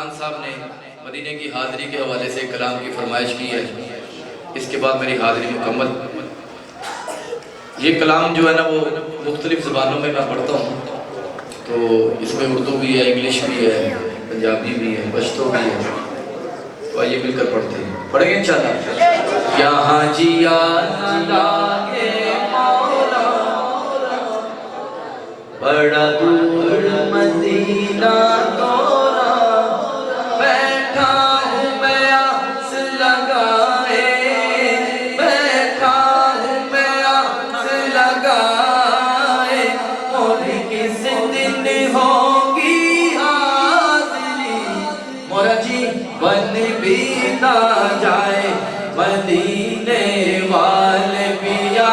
خان صاحب نے مدینے کی حاضری کے حوالے سے کلام کی فرمائش کی ہے. اس کے بعد میری حاضری مکمل. یہ کلام جو ہے نا وہ مختلف زبانوں میں پڑھتا ہوں, تو اس میں اردو بھی ہے, انگلش بھی ہے, پنجابی بھی ہے, پشتو بھی ہے. تو آئیے مل کر پڑھتے ہیں. پڑھیں گے انشاءاللہ. یہاں جیا لگے مولا بڑا دور مدینہ توڑا, بیٹھا ہوں میں آس لگائے, بیٹھا ہوں میں آس لگائے, موری کس دن ہوگی حاضری, مورا جی بن بیتا جائے مدینے والے پیا,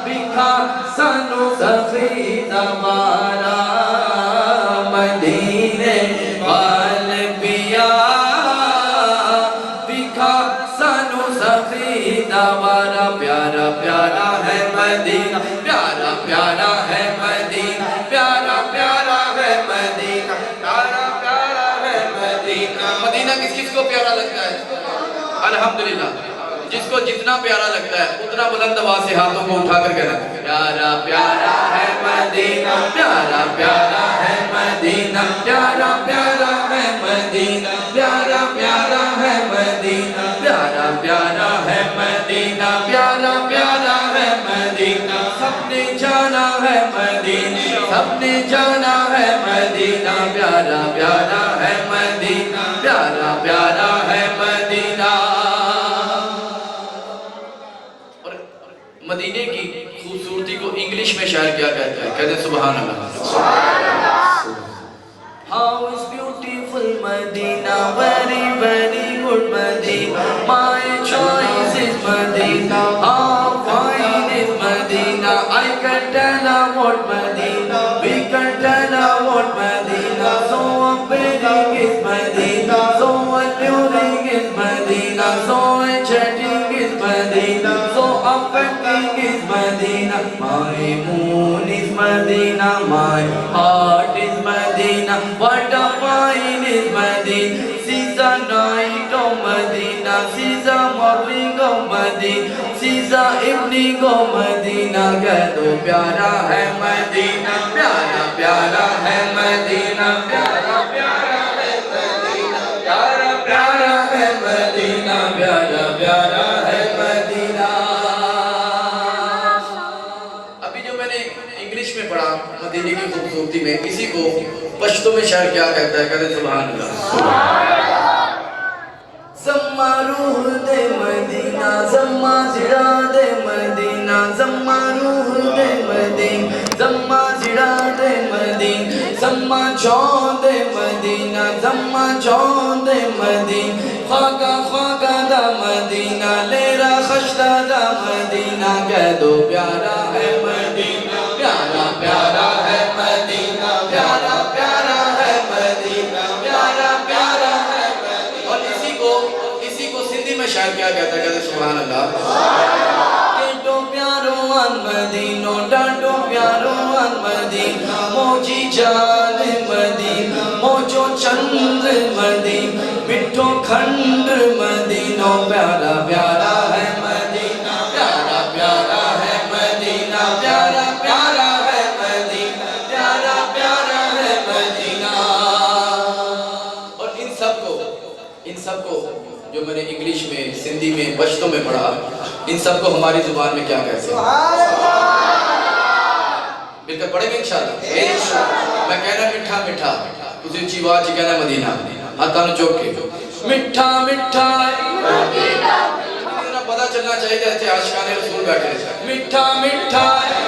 بکھا سنو سفید ہمارا مدینے والے پیا, بکھا سنو سفید ہمارا. پیارا پیارا ہے مدینہ, پیارا پیارا ہے مدینہ, پیارا پیارا ہے مدینہ, پیارا پیارا ہے مدینہ. مدینہ کس کس کو پیارا لگتا ہے؟ الحمدللہ. جس کو جتنا پیارا لگتا ہے اتنا بلند آواز سے ہاتھوں کو اٹھا کر کہنا, پیارا پیارا ہے مدینہ, پیارا پیارا ہے مدینہ, پیارا پیارا ہے مدینہ, پیارا پیارا ہے مدینہ, پیارا پیارا ہے مدینہ, پیارا پیارا ہے مدینہ. سب نے جانا ہے مدینہ, سب نے جانا ہے مدینہ, پیارا پیارا ہے مدینہ, پیارا پیارا ہے مدینہ. اور مدینے کی خوبصورتی کو انگلش میں شاعر کیا کہتا ہے؟ کہتے ہیں سبحان اللہ. How is beautiful Medina, very very good Medina, my choice is Medina, how fine is Medina, I can tell about Medina, we can tell about Medina, so appealing is Medina, so alluring is Medina, so enchanting is Medina, so affecting is Medina, my moon is Medina, my heart is Medina, what a fine is Medina, she's a night of Medina, she's a morning of Medina, she's a evening of Medina. کہہ دو پیارا ہے مدینہ, پیارا پیارا ہے مدینہ, پیارا پیارا ہے مدینہ, پیارا پیارا ہے مدینہ, پیارا پیارا ہے مدینہ. ابھی جو میں نے انگلش میں پڑھا مدینے کی خوبصورتی میں, اسی کو پشتو میں شاعر کیا کہتا ہے؟ کہتے ہیں سبحان اللہ. زما روح دے مدینہ, زما زڑا دے مدینہ, زما روح دے مدینہ, زما زڑا دے مدینہ, زما چون دے مدینہ, زما چون دے مدینہ, خواگا خواگا دا مدینہ, لیرا خشدہ دا مدینہ. کہہ دو پیارا ہے مدینہ, پیارا پیارا ہے مدینہ, پیارا پیارا ہے مدینہ, پیارا پیارا ہے مدینہ. اور اسی کو سندھی میں شاعر کیا کہتا ہے؟ کہتے ہیں سبحان اللہ. ڈاڈو پیارو ان مدینو, ڈاڈو پیارو ان مدینہ, موجی جان مدینہ, موجو چند مدینہ, مٹھو کھنڈ مدینہ, پیارا پیارا ہے مدینہ, پیارا پیارا ہے مدینہ, پیارا پیارا ہے مدینہ, پیارا پیارا ہے مدینہ. اور ان سب کو جو میں نے انگلش میں, سندھی میں, پشتو میں پڑھا, ان سب کو ہماری زبان میں کیا کہتے ہیں؟ مل کر پڑھیں گے انشاءاللہ. میں کہنا مٹھا مٹھا, اسی چیوا چی کہنا مدینہ, ہاتھاں چوک کے مٹھا مٹھا مدینہ. پتہ چلنا چاہیے کہ عاشقان رسول بیٹھے ہیں. مٹھا مٹھا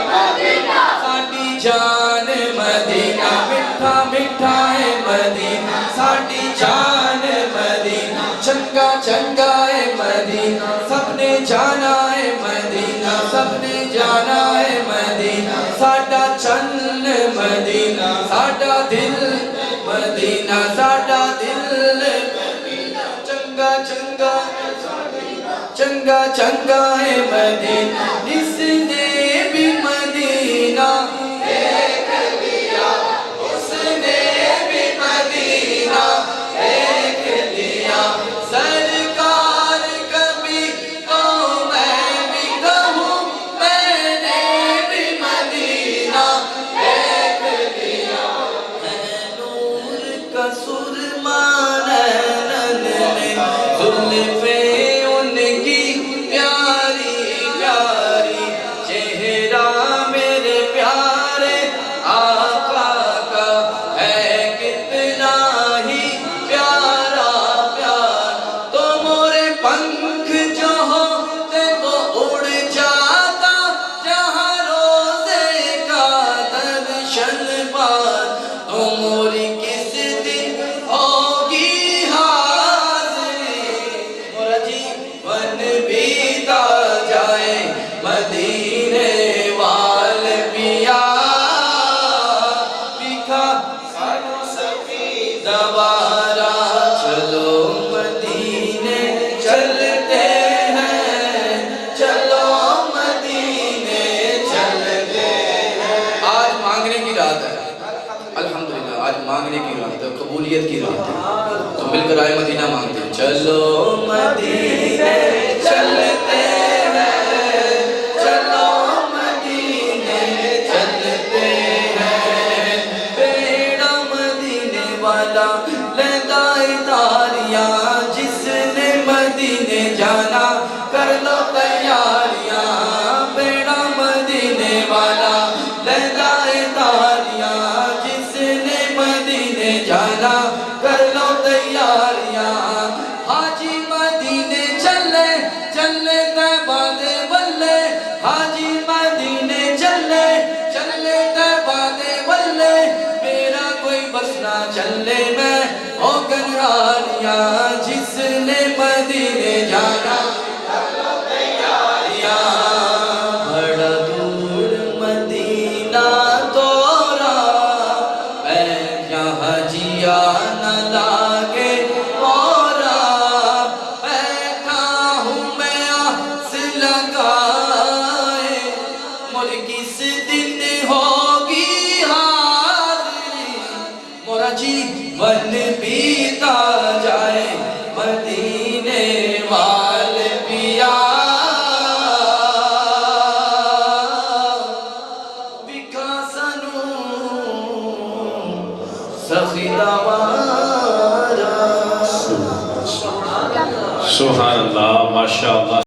مدینہ, ساڈی جان مدینہ, مٹھا مٹھا ہے مدینہ, ساڈی جان مدینہ, چنگا چنگا ہے مدینہ, سب نے جانا ہے مدینہ, سب نے جانا ہے مدینہ, ساڈا چن مدینہ, ساڈا دل مدینہ, ساڈا دل مدینہ, چنگا چنگا چنگا چنگا ہے مدینہ, اس نے بھی مدینہ دیکھ لیا, اس نے بھی مدینہ مانگنے کی رات ہے، قبولیت کی رات ہے، تو مل کر آئے مدینہ مانگتے ہیں. چلو مدینے چلتے ہیں، چلو مدینے چلتے ہیں، بیڑا مدینے والا لیتا اتاریاں، جس نے مدینے جانا کر لو تیاریاں، بیڑا مدینے والا لیتا اتاریاں، جس نے مدینے جانا کر لو تیاریاں. حاجی مدینے چلے چلے طیبہ دے بلے، حاجی مدینے چلے چلے طیبہ دے بلے، میرا کوئی بس نہ چلے میں ہو کنراریاں، جس نے مدینے جانا کر لو تیاریاں. بڑا دور مدینہ تورا، میں یہاں جیا نہ لاگے مورا، بیٹھا ہوں میں آس لگائے، مور کس دن ہوگی حاضری، مورا جیون بیتا جائے مدینے والے پیا. سبحان اللہ، ماشاءاللہ.